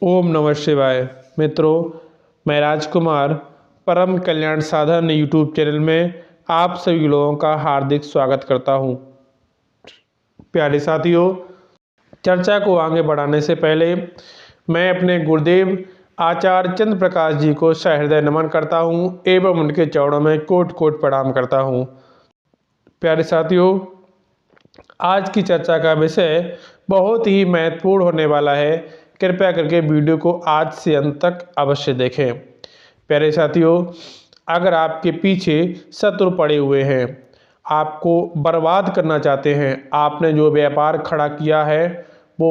ओम नमः शिवाय। मित्रों, मैं राजकुमार परम कल्याण साधन यूट्यूब चैनल में आप सभी लोगों का हार्दिक स्वागत करता हूं। प्यारे साथियों, चर्चा को आगे बढ़ाने से पहले मैं अपने गुरुदेव आचार्य चंद्र प्रकाश जी को सहृदय नमन करता हूं एवं उनके चरणों में कोटि कोटि प्रणाम करता हूं। प्यारे साथियों, आज की चर्चा का विषय बहुत ही महत्वपूर्ण होने वाला है। कृपया करके वीडियो को आज से अंत तक अवश्य देखें। प्यारे साथियों, अगर आपके पीछे शत्रु पड़े हुए हैं, आपको बर्बाद करना चाहते हैं, आपने जो व्यापार खड़ा किया है वो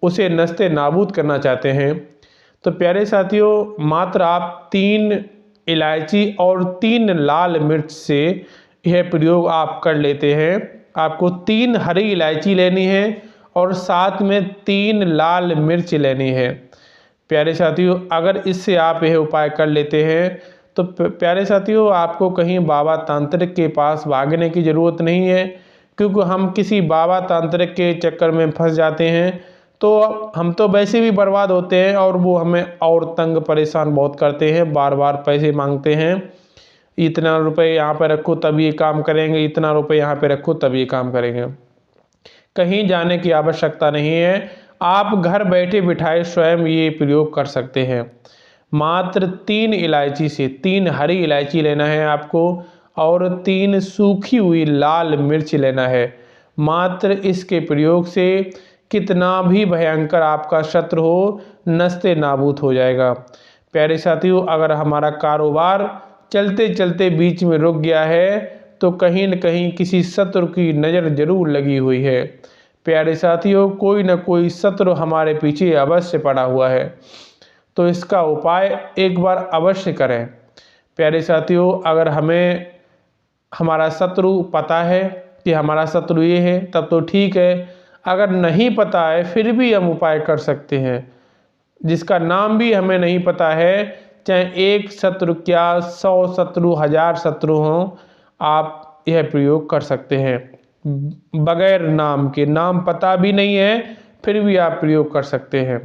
उसे नस्ते नाबूद करना चाहते हैं, तो प्यारे साथियों, मात्र आप 3 इलायची और 3 लाल मिर्च से यह प्रयोग आप कर लेते हैं। आपको 3 हरी इलायची लेनी है और साथ में 3 लाल मिर्च लेनी है। प्यारे साथियों, अगर इससे आप यह उपाय कर लेते हैं तो प्यारे साथियों, आपको कहीं बाबा तांत्रिक के पास भागने की ज़रूरत नहीं है, क्योंकि हम किसी बाबा तांत्रिक के चक्कर में फंस जाते हैं तो हम तो वैसे भी बर्बाद होते हैं और वो हमें और तंग परेशान बहुत करते हैं, बार बार पैसे मांगते हैं। इतना रुपए यहाँ पे रखो तब ये काम करेंगे, इतना रुपए यहाँ पे रखो तब ये काम करेंगे। कहीं जाने की आवश्यकता नहीं है, आप घर बैठे बिठाए स्वयं ये प्रयोग कर सकते हैं। मात्र 3 इलायची से 3 हरी इलायची लेना है आपको और 3 सूखी हुई लाल मिर्च लेना है। मात्र इसके प्रयोग से कितना भी भयंकर आपका शत्रु हो, नस्ते नाबूद हो जाएगा। प्यारे साथियों, अगर हमारा कारोबार चलते चलते बीच में रुक गया है तो कहीं न कहीं किसी शत्रु की नज़र जरूर लगी हुई है। प्यारे साथियों, कोई न कोई शत्रु हमारे पीछे अवश्य पड़ा हुआ है, तो इसका उपाय एक बार अवश्य करें। प्यारे साथियों, अगर हमें हमारा शत्रु पता है कि हमारा शत्रु ये है तब तो ठीक है, अगर नहीं पता है फिर भी हम उपाय कर सकते हैं। जिसका नाम भी हमें नहीं पता है, चाहे एक शत्रु क्या 100 शत्रु 1000 शत्रु हों, आप यह प्रयोग कर सकते हैं। बगैर नाम के, नाम पता भी नहीं है फिर भी आप प्रयोग कर सकते हैं।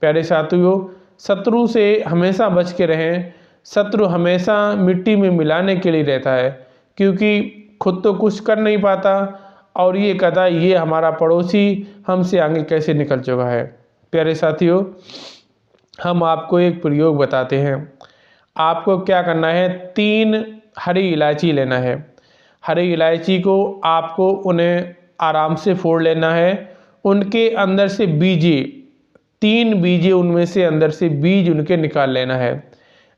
प्यारे साथियों, शत्रु से हमेशा बच के रहें। शत्रु हमेशा मिट्टी में मिलाने के लिए रहता है, क्योंकि खुद तो कुछ कर नहीं पाता और ये कहता है ये हमारा पड़ोसी हमसे आगे कैसे निकल चुका है। प्यारे साथियों, हम आपको एक प्रयोग बताते हैं। आपको क्या करना है, 3 हरी इलायची लेना है। हरी इलायची को आपको उन्हें आराम से फोड़ लेना है। उनके अंदर से बीजे 3 बीजे उनमें से अंदर से बीज उनके निकाल लेना है।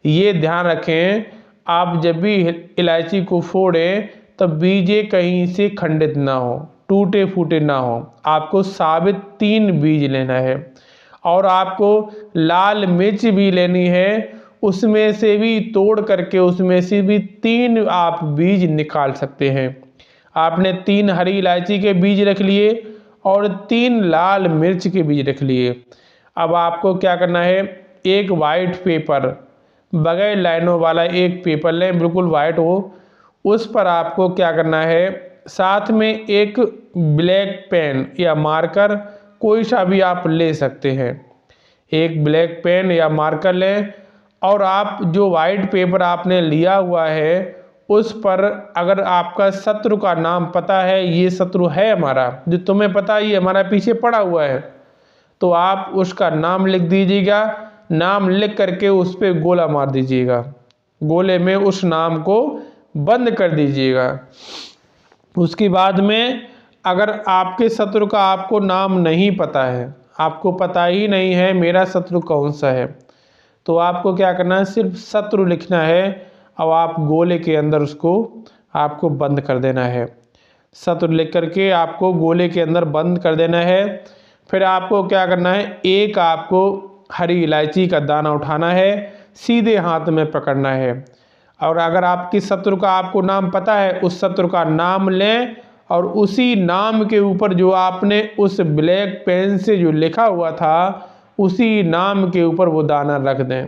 ये ध्यान रखें, आप जब भी इलायची को फोड़ें तब बीजे कहीं से खंडित ना हो, टूटे फूटे ना हो। आपको साबित 3 बीज लेना है और आपको लाल मिर्च भी लेनी है। उसमें से भी तोड़ करके उसमें से भी 3 आप बीज निकाल सकते हैं। आपने 3 हरी इलायची के बीज रख लिए और 3 लाल मिर्च के बीज रख लिए। अब आपको क्या करना है, एक वाइट पेपर, बगैर लाइनों वाला एक पेपर लें, बिल्कुल वाइट हो। उस पर आपको क्या करना है, साथ में एक ब्लैक पेन या मार्कर कोई सा भी आप ले सकते हैं। एक ब्लैक पेन या मार्कर लें और आप जो वाइट पेपर आपने लिया हुआ है उस पर, अगर आपका शत्रु का नाम पता है, ये शत्रु है हमारा, जो तुम्हें पता है ये हमारा पीछे पड़ा हुआ है, तो आप उसका नाम लिख दीजिएगा। नाम लिख करके उस पर गोला मार दीजिएगा। गोले में उस नाम को बंद कर दीजिएगा। उसके बाद में अगर आपके शत्रु का आपको नाम नहीं पता है, आपको पता ही नहीं है मेरा शत्रु कौन सा है, तो आपको क्या करना है, सिर्फ शत्रु लिखना है और आप गोले के अंदर उसको आपको बंद कर देना है। शत्रु लिख करके आपको गोले के अंदर बंद कर देना है। फिर आपको क्या करना है, एक आपको हरी इलायची का दाना उठाना है, सीधे हाथ में पकड़ना है और अगर आपकी शत्रु का आपको नाम पता है, उस शत्रु का नाम लें और उसी नाम के ऊपर जो आपने उस ब्लैक पेन से जो लिखा हुआ था उसी नाम के ऊपर वो दाना रख दें।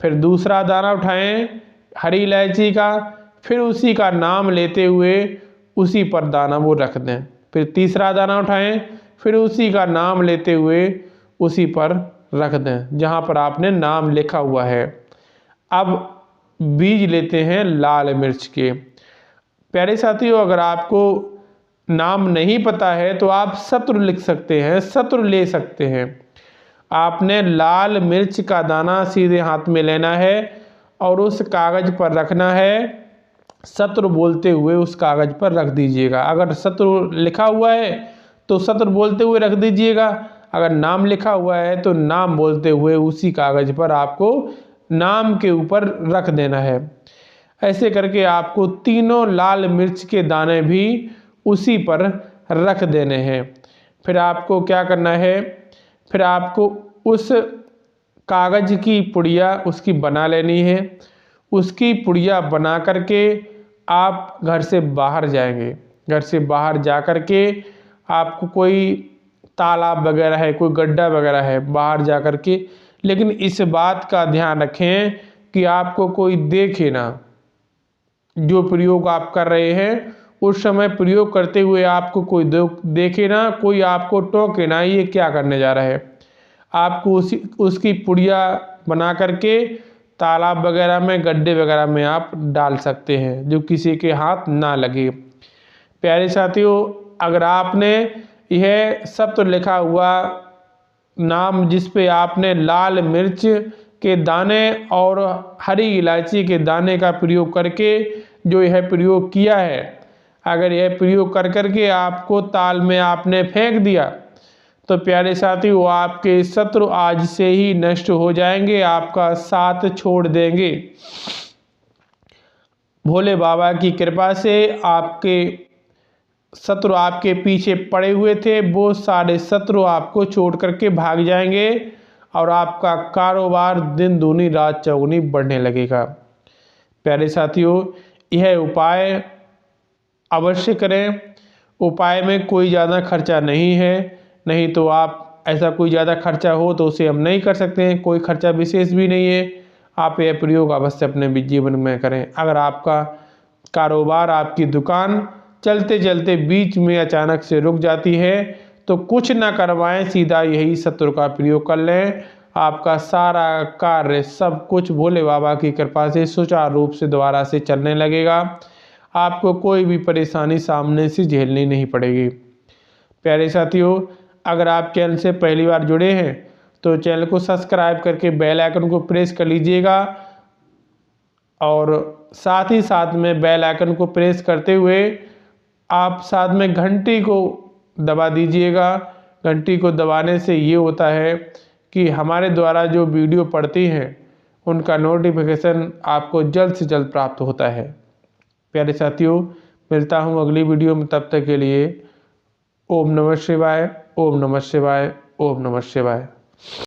फिर दूसरा दाना उठाएं हरी इलायची का, फिर उसी का नाम लेते हुए उसी पर दाना वो रख दें। फिर तीसरा दाना उठाएं, फिर उसी का नाम लेते हुए उसी पर रख दें जहाँ पर आपने नाम लिखा हुआ है। अब बीज लेते हैं लाल मिर्च के। प्यारे साथियों, अगर आपको नाम नहीं पता है तो आप शत्रु लिख सकते हैं, शत्रु ले सकते हैं। आपने लाल मिर्च का दाना सीधे हाथ में लेना है और उस कागज़ पर रखना है। शत्रु बोलते हुए उस कागज़ पर रख दीजिएगा। अगर शत्रु लिखा हुआ है तो शत्रु बोलते हुए रख दीजिएगा, अगर नाम लिखा हुआ है तो नाम बोलते हुए उसी कागज़ पर आपको नाम के ऊपर रख देना है। ऐसे करके आपको तीनों लाल मिर्च के दाने भी उसी पर रख देने हैं। फिर आपको क्या करना है, फिर आपको उस कागज़ की पुड़िया उसकी बना लेनी है। उसकी पुड़िया बना करके आप घर से बाहर जाएंगे। घर से बाहर जा कर के आपको कोई तालाब वगैरह है, कोई गड्ढा वगैरह है, बाहर जा कर के, लेकिन इस बात का ध्यान रखें कि आपको कोई देखे ना। जो प्रयोग आप कर रहे हैं उस समय प्रयोग करते हुए आपको कोई देखे ना, कोई आपको टोके ना, ये क्या करने जा रहा है। आपको उसकी पुड़िया बना करके तालाब वगैरह में, गड्ढे वगैरह में आप डाल सकते हैं, जो किसी के हाथ ना लगे। प्यारे साथियों, अगर आपने यह सब तो लिखा हुआ नाम जिस पे आपने लाल मिर्च के दाने और हरी इलायची के दाने का प्रयोग करके जो यह प्रयोग किया है, अगर यह प्रयोग कर करके आपको ताल में आपने फेंक दिया तो प्यारे साथियों, आपके शत्रु आज से ही नष्ट हो जाएंगे, आपका साथ छोड़ देंगे। भोले बाबा की कृपा से आपके शत्रु आपके पीछे पड़े हुए थे, वो सारे शत्रु आपको छोड़ करके भाग जाएंगे और आपका कारोबार दिन दूनी रात चौगुनी बढ़ने लगेगा। प्यारे साथियों, यह उपाय अवश्य करें। उपाय में कोई ज़्यादा खर्चा नहीं है, नहीं तो आप ऐसा कोई ज़्यादा खर्चा हो तो उसे हम नहीं कर सकते हैं, कोई खर्चा विशेष भी नहीं है। आप यह प्रयोग अवश्य अपने जीवन में करें। अगर आपका कारोबार, आपकी दुकान चलते चलते बीच में अचानक से रुक जाती है तो कुछ ना करवाएं, सीधा यही शत्रु का प्रयोग कर लें। आपका सारा कार्य, सब कुछ भोले बाबा की कृपा से सुचारू रूप से दोबारा से चलने लगेगा। आपको कोई भी परेशानी सामने से झेलनी नहीं पड़ेगी। प्यारे साथियों, अगर आप चैनल से पहली बार जुड़े हैं तो चैनल को सब्सक्राइब करके बेल आइकन को प्रेस कर लीजिएगा और साथ ही साथ में बेल आइकन को प्रेस करते हुए आप साथ में घंटी को दबा दीजिएगा। घंटी को दबाने से ये होता है कि हमारे द्वारा जो वीडियो पड़ती हैं उनका नोटिफिकेशन आपको जल्द से जल्द प्राप्त होता है। प्यारे साथियों, मिलता हूँ अगली वीडियो में, तब तक के लिए ओम नमः शिवाय, ओम नमः शिवाय, ओम नमः शिवाय।